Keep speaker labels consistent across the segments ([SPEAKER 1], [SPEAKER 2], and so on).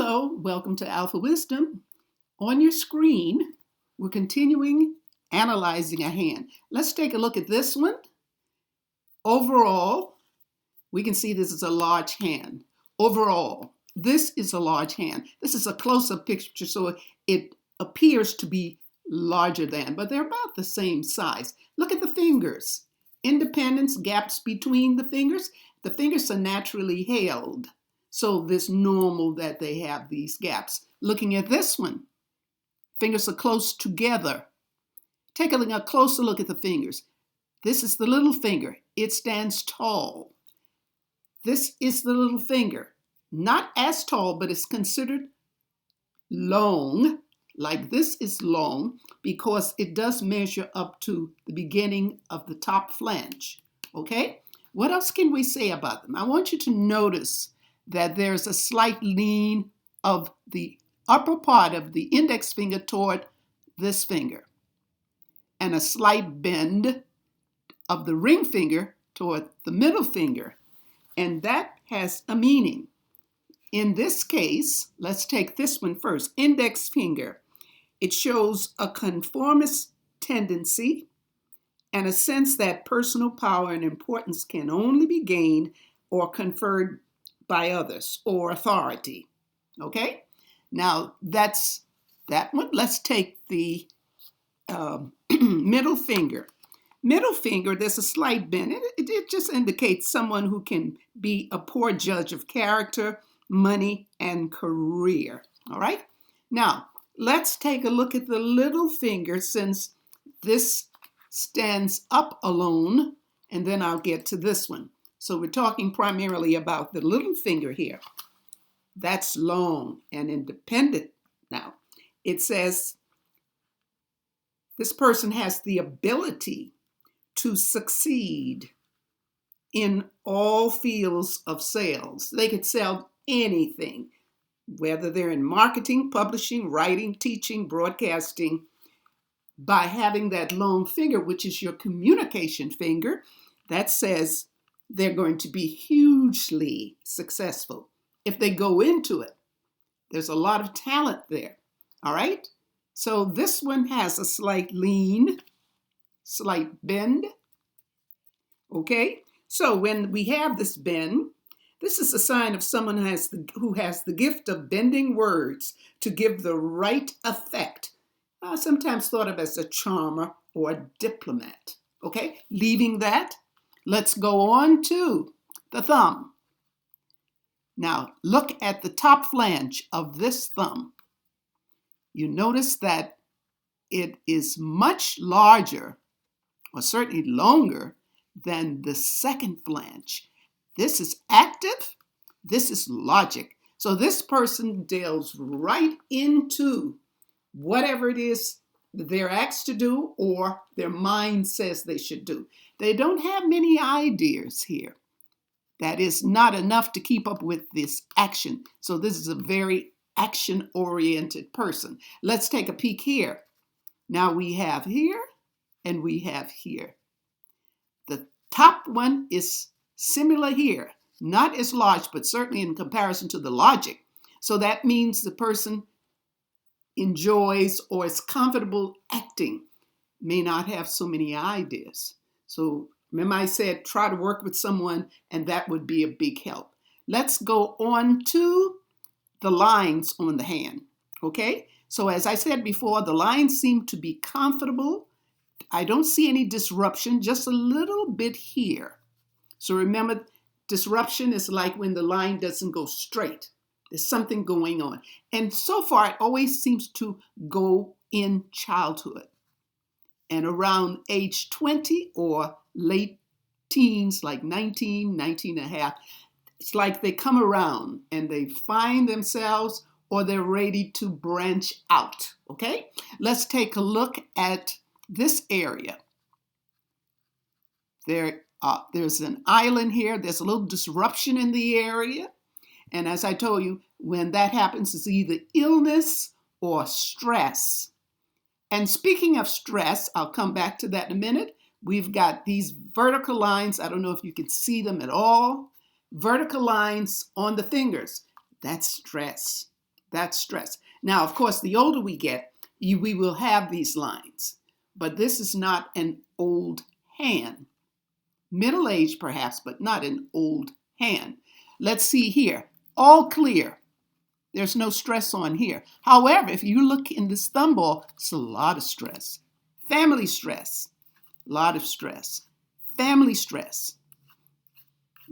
[SPEAKER 1] Hello, welcome to Alphawisdom. On your screen, we're continuing analyzing a hand. Let's take a look at this one. Overall, we can see this is a large hand. Overall, this is a large hand. This is a close-up picture, so it appears to be larger than, but they're about the same size. Look at the fingers. Independence, gaps between the fingers. The fingers are naturally held. So it's normal that they have these gaps. Looking at this one, fingers are close together. Take a closer look at the fingers. This is the little finger. It stands tall. This is the little finger. Not as tall, but it's considered long. Like this is long because it does measure up to the beginning of the top flange. Okay? What else can we say about them? I want you to notice that there's a slight lean of the upper part of the index finger toward this finger, and a slight bend of the ring finger toward the middle finger. And that has a meaning. In this case, let's take this one first, index finger. It shows a conformist tendency and a sense that personal power and importance can only be gained or conferred by others or authority. Okay? Now that's that one. Let's take the middle finger. Middle finger, there's a slight bend. It just indicates someone who can be a poor judge of character, money, and career. All right? Now, let's take a look at the little finger since this stands up alone, and then I'll get to this one. So we're talking primarily about the little finger here. That's long and independent. Now, it says this person has the ability to succeed in all fields of sales. They could sell anything, whether they're in marketing, publishing, writing, teaching, broadcasting, by having that long finger, which is your communication finger. That says they're going to be hugely successful if they go into it. There's a lot of talent there. All right? So this one has a slight lean, slight bend. Okay? So when we have this bend, this is a sign of someone who has the gift of bending words to give the right effect. Sometimes thought of as a charmer or a diplomat. Okay? Leaving that, let's go on to the thumb. Now, look at the top flange of this thumb. You notice that it is much larger, or certainly longer, than the second flange. This is active. This is logic. So this person delves right into whatever it is that they're asked to do or their mind says they should do. They don't have many ideas here. That is not enough to keep up with this action. So this is a very action-oriented person. Let's take a peek here. Now we have here and we have here. The top one is similar here. Not as large, but certainly in comparison to the logic. So that means the person enjoys or is comfortable acting, may not have so many ideas. So remember I said try to work with someone, and that would be a big help. Let's go on to the lines on the hand. Okay? So as I said before, the lines seem to be comfortable. I don't see any disruption, just a little bit here. So remember, disruption is like when the line doesn't go straight. There's something going on. And so far, it always seems to go in childhood. And around age 20 or late teens, like 19, 19 and a half, it's like they come around and they find themselves or they're ready to branch out. Okay? Let's take a look at this area. There's an island here. There's a little disruption in the area. And as I told you, when that happens, it's either illness or stress. And speaking of stress, I'll come back to that in a minute. We've got these vertical lines. I don't know if you can see them at all. Vertical lines on the fingers. That's stress. That's stress. Now, of course, the older we get, we will have these lines, but this is not an old hand. Middle age perhaps, but not an old hand. Let's see here. All clear. There's no stress on here. However, if you look in this thumb ball, it's a lot of stress. Family stress, a lot of stress. Family stress.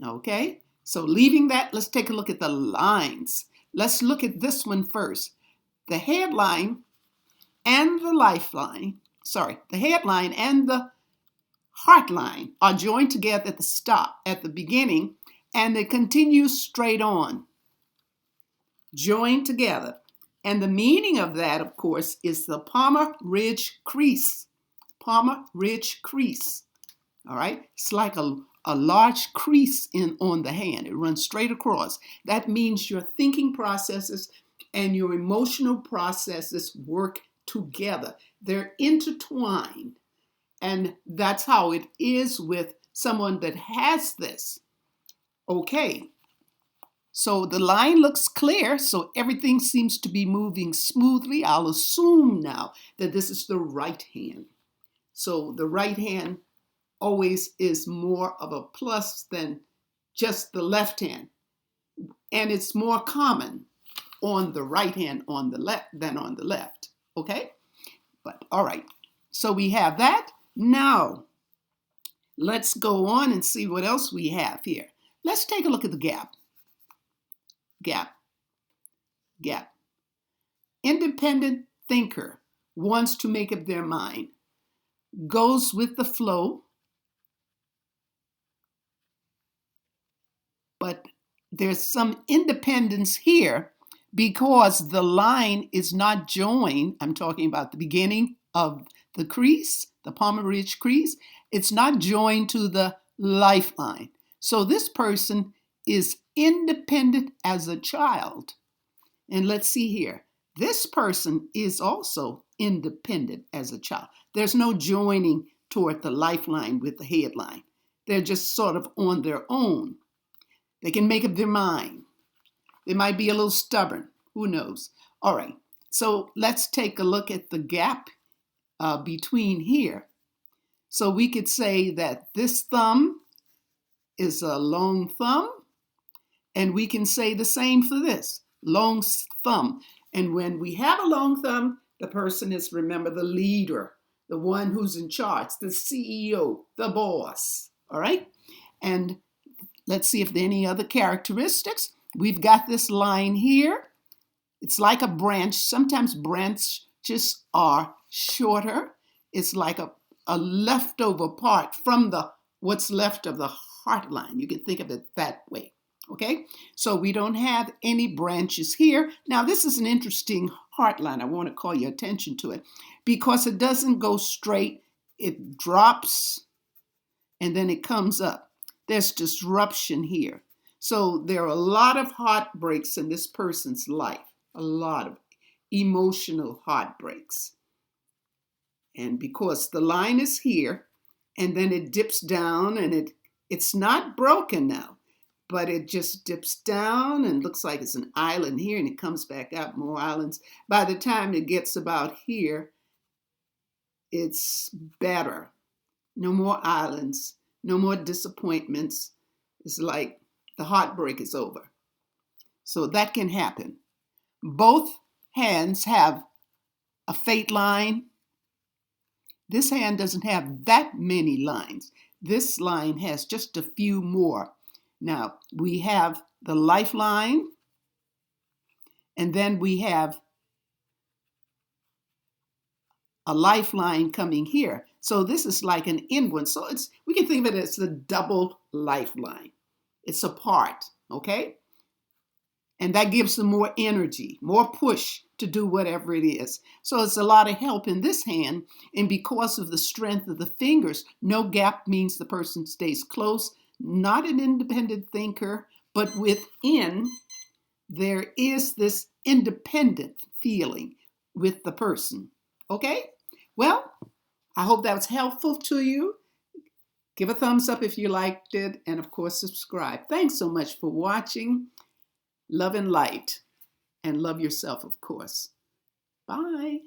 [SPEAKER 1] Okay, so leaving that, let's take a look at the lines. Let's look at this one first. The headline and the lifeline, the headline and the heart line are joined together at the stop, at the beginning, and they continue straight on. Joined together. And the meaning of that, of course, is the palmar ridge crease. Palmar ridge crease. All right? It's like a large crease on the hand. It runs straight across. That means your thinking processes and your emotional processes work together. They're intertwined. And that's how it is with someone that has this. Okay. So the line looks clear, so everything seems to be moving smoothly. I'll assume now that this is the right hand. So the right hand always is more of a plus than just the left hand. And it's more common on the right hand on the left than on the left. Okay? But all right. So we have that. Now, let's go on and see what else we have here. Let's take a look at the gap. Gap. Gap. Independent thinker wants to make up their mind. Goes with the flow. But there's some independence here because the line is not joined. I'm talking about the beginning of the crease, the palmar ridge crease. It's not joined to the lifeline. So this person is independent as a child. And let's see here. This person is also independent as a child. There's no joining toward the lifeline with the headline. They're just sort of on their own. They can make up their mind. They might be a little stubborn. Who knows? All right. So let's take a look at the gap between here. So we could say that this thumb is a long thumb. And we can say the same for this, long thumb. And when we have a long thumb, the person is, remember, the leader, the one who's in charge, the CEO, the boss. All right? And let's see if there are any other characteristics. We've got this line here. It's like a branch. Sometimes branches are shorter. It's like a leftover part from what's left of the heart line. You can think of it that way. Okay, so we don't have any branches here. Now, this is an interesting heart line. I want to call your attention to it because it doesn't go straight. It drops and then it comes up. There's disruption here. So there are a lot of heartbreaks in this person's life, a lot of emotional heartbreaks. And because the line is here and then it dips down and it's not broken now. But it just dips down and looks like it's an island here and it comes back up, more islands. By the time it gets about here, it's better. No more islands, no more disappointments. It's like the heartbreak is over. So that can happen. Both hands have a fate line. This hand doesn't have that many lines. This line has just a few more. Now, we have the lifeline, and then we have a lifeline coming here. So this is like an inward. So we can think of it as the double lifeline. It's a part, okay? And that gives them more energy, more push to do whatever it is. So it's a lot of help in this hand. And because of the strength of the fingers, no gap means the person stays close. Not an independent thinker, but within there is this independent feeling with the person. Okay? Well, I hope that was helpful to you. Give a thumbs up if you liked it, and of course, subscribe. Thanks so much for watching. Love and light. and love yourself, of course. Bye.